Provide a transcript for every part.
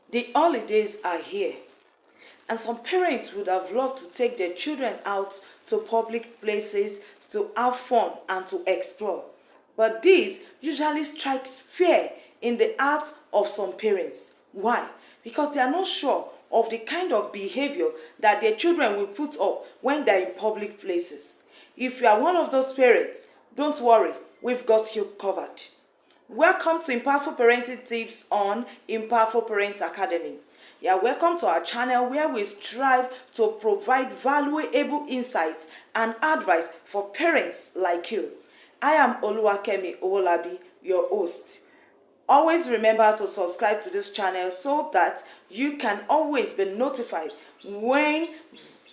The holidays are here, and some parents would have loved to take their children out to public places to have fun and to explore. But this usually strikes fear in the hearts of some parents. Why? Because they are not sure of the kind of behavior that their children will put up when they're in public places. If you are one of those parents, don't worry, we've got you covered. Welcome to Impactful Parenting Tips on Impactful Parents Academy. Welcome to our channel where we strive to provide valuable insights and advice for parents like you. I am Oluwakemi Owolabi, your host. Always remember to subscribe to this channel so that you can always be notified when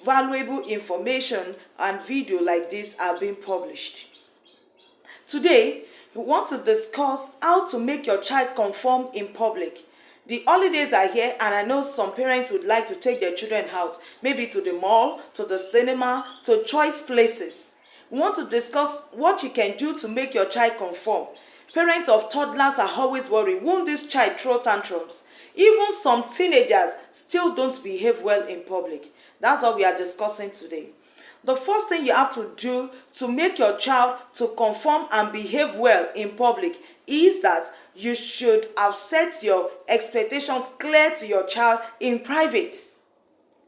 valuable information and video like this are being published. Today, we want to discuss how to make your child conform in public. The holidays are here, and I know some parents would like to take their children out, maybe to the mall, to the cinema, to choice places. We want to discuss what you can do to make your child conform. Parents of toddlers are always worried, won't this child throw tantrums? Even some teenagers still don't behave well in public. That's what we are discussing today. The first thing you have to do to make your child to conform and behave well in public is that you should have set your expectations clear to your child in private.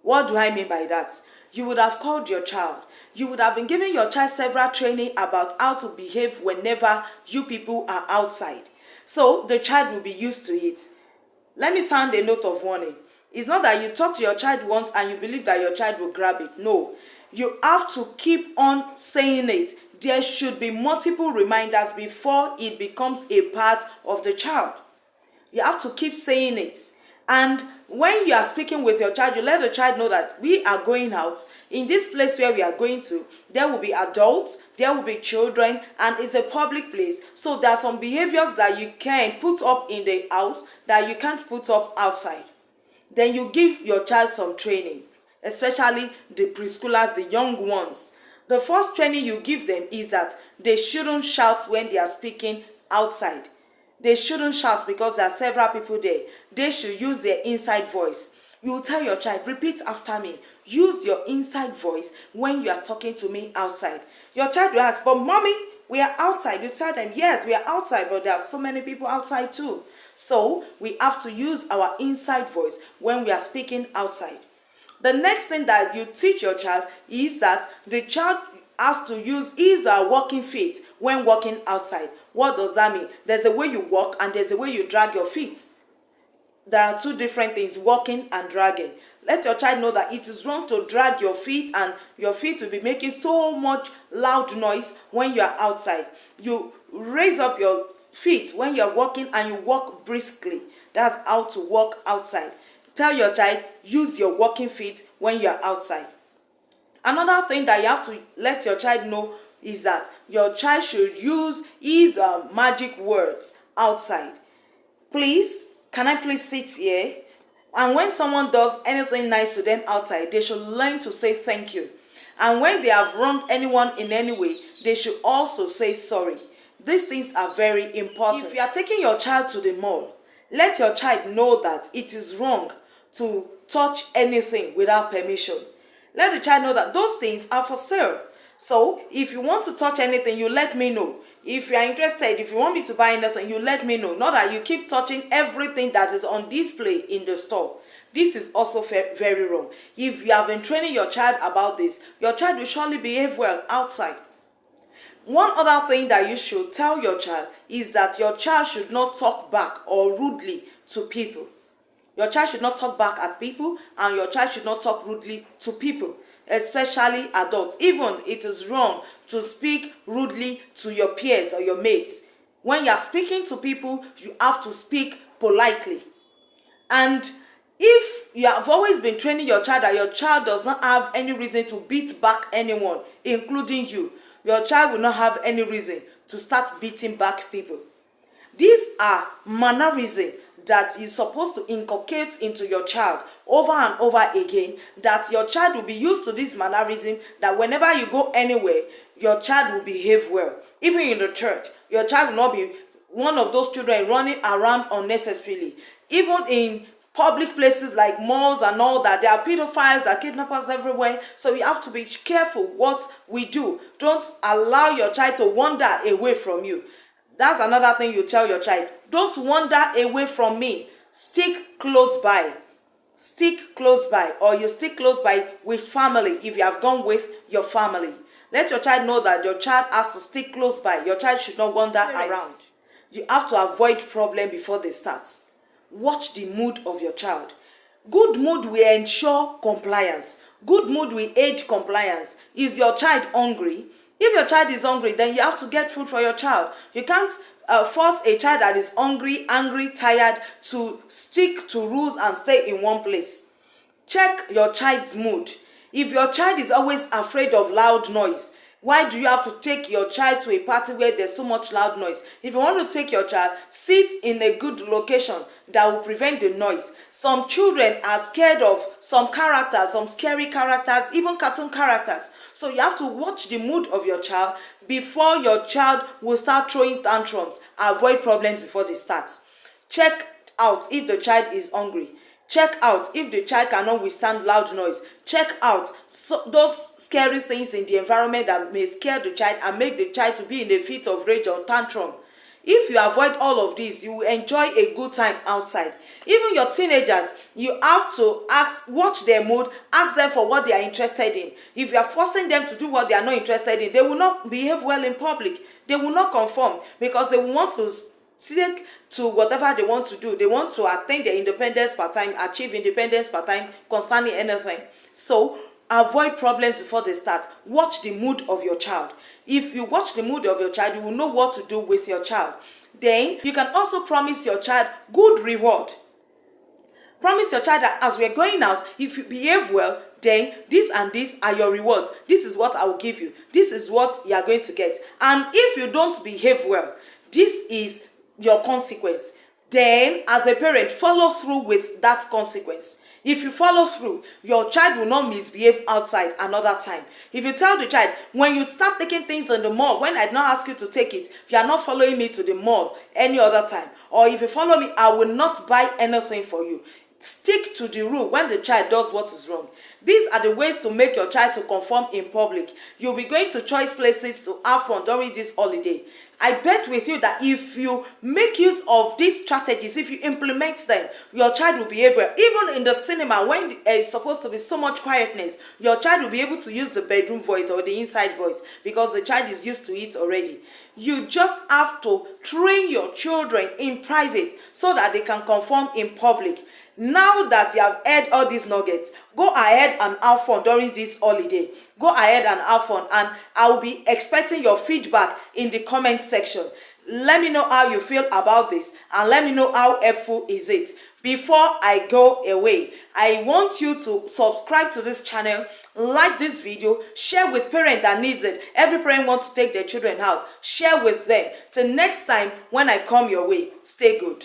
What do I mean by that? You would have called your child. You would have been giving your child several training about how to behave whenever you people are outside. So the child will be used to it. Let me sound a note of warning. It's not that you talk to your child once and you believe that your child will grab it. No. You have to keep on saying it. There should be multiple reminders before it becomes a part of the child. You have to keep saying it. And when you are speaking with your child, you let the child know that we are going out. In this place where we are going to, there will be adults, there will be children, and it's a public place. So there are some behaviors that you can put up in the house that you can't put up outside. Then you give your child some training, especially the preschoolers, the young ones. The first training you give them is that they shouldn't shout when they are speaking outside. They shouldn't shout because there are several people there. They should use their inside voice. You will tell your child, repeat after me. Use your inside voice when you are talking to me outside. Your child will ask, but mommy, we are outside. You tell them, yes, we are outside, but there are so many people outside too. So we have to use our inside voice when we are speaking outside. The next thing that you teach your child is that the child has to use his walking feet when walking outside. What does that mean? There's a way you walk and there's a way you drag your feet. There are two different things, walking and dragging. Let your child know that it is wrong to drag your feet, and your feet will be making so much loud noise when you are outside. You raise up your feet when you are walking and you walk briskly. That's how to walk outside. Tell your child, use your walking feet when you are outside. Another thing that you have to let your child know is that your child should use his magic words outside. Please, can I please sit here? And when someone does anything nice to them outside, they should learn to say thank you. And when they have wronged anyone in any way, they should also say sorry. These things are very important. If you are taking your child to the mall, let your child know that it is wrong to touch anything without permission. Let the child know that those things are for sale. So if you want to touch anything, you let me know. If you are interested, if you want me to buy anything, you let me know. Not that you keep touching everything that is on display in the store. This is also very wrong. If you have been training your child about this, your child will surely behave well outside. One other thing that you should tell your child is that your child should not talk back or rudely to people. Your child should not talk back at people, and your child should not talk rudely to people, especially adults. Even it is wrong to speak rudely to your peers or your mates. When you are speaking to people, you have to speak politely. And if you have always been training your child that your child does not have any reason to beat back anyone, including you, your child will not have any reason to start beating back people. These are mannerisms that you're supposed to inculcate into your child over and over again, that your child will be used to this mannerism, that whenever you go anywhere, your child will behave well. Even in the church, your child will not be one of those children running around unnecessarily. Even in public places like malls and all that. There are pedophiles, there are kidnappers everywhere. So we have to be careful what we do. Don't allow your child to wander away from you. That's another thing you tell your child. Don't wander away from me. Stick close by. Stick close by, or you stick close by with family if you have gone with your family. Let your child know that your child has to stick close by. Your child should not wander around. You have to avoid problem before they start. Watch the mood of your child. Good mood will ensure compliance. Good mood will aid compliance. Is your child hungry? If your child is hungry, then you have to get food for your child. You can't force a child that is hungry, angry, tired to stick to rules and stay in one place. Check your child's mood. If your child is always afraid of loud noise, why do you have to take your child to a party where there's so much loud noise? If you want to take your child, sit in a good location that will prevent the noise. Some children are scared of some characters, some scary characters, even cartoon characters. So you have to watch the mood of your child before your child will start throwing tantrums. Avoid problems before they start. Check out if the child is hungry. Check out if the child cannot withstand loud noise. Check out those scary things in the environment that may scare the child and make the child to be in a fit of rage or tantrum. If you avoid all of these, you will enjoy a good time outside. Even your teenagers, you have to watch their mood, ask them for what they are interested in. If you are forcing them to do what they are not interested in, they will not behave well in public. They will not conform because they will want to stick to whatever they want to do. They want to attain their independence part time, achieve independence part time concerning anything. So avoid problems before they start. Watch the mood of your child. If you watch the mood of your child, you will know what to do with your child. Then you can also promise your child good reward. Promise your child that as we're going out, if you behave well, then this and this are your rewards. This is what I will give you. This is what you are going to get. And if you don't behave well, this is your consequence. Then as a parent, follow through with that consequence. If you follow through, your child will not misbehave outside another time. If you tell the child, when you start taking things in the mall, when I did not ask you to take it, you are not following me to the mall any other time. Or if you follow me, I will not buy anything for you. Stick to the rule when the child does what is wrong. These are the ways to make your child to conform in public. You'll be going to choice places to have fun during this holiday. I bet with you that if you make use of these strategies, if you implement them, your child will behave well. Even in the cinema, when there is supposed to be so much quietness, your child will be able to use the bedroom voice or the inside voice because the child is used to it already. You just have to train your children in private so that they can conform in public. Now that you have heard all these nuggets, go ahead and have fun during this holiday. Go ahead and have fun, and I will be expecting your feedback in the comment section. Let me know how you feel about this, and let me know how helpful is it. Before I go away, I want you to subscribe to this channel, like this video, share with parents that needs it. Every parent wants to take their children out. Share with them. Till next time when I come your way, stay good.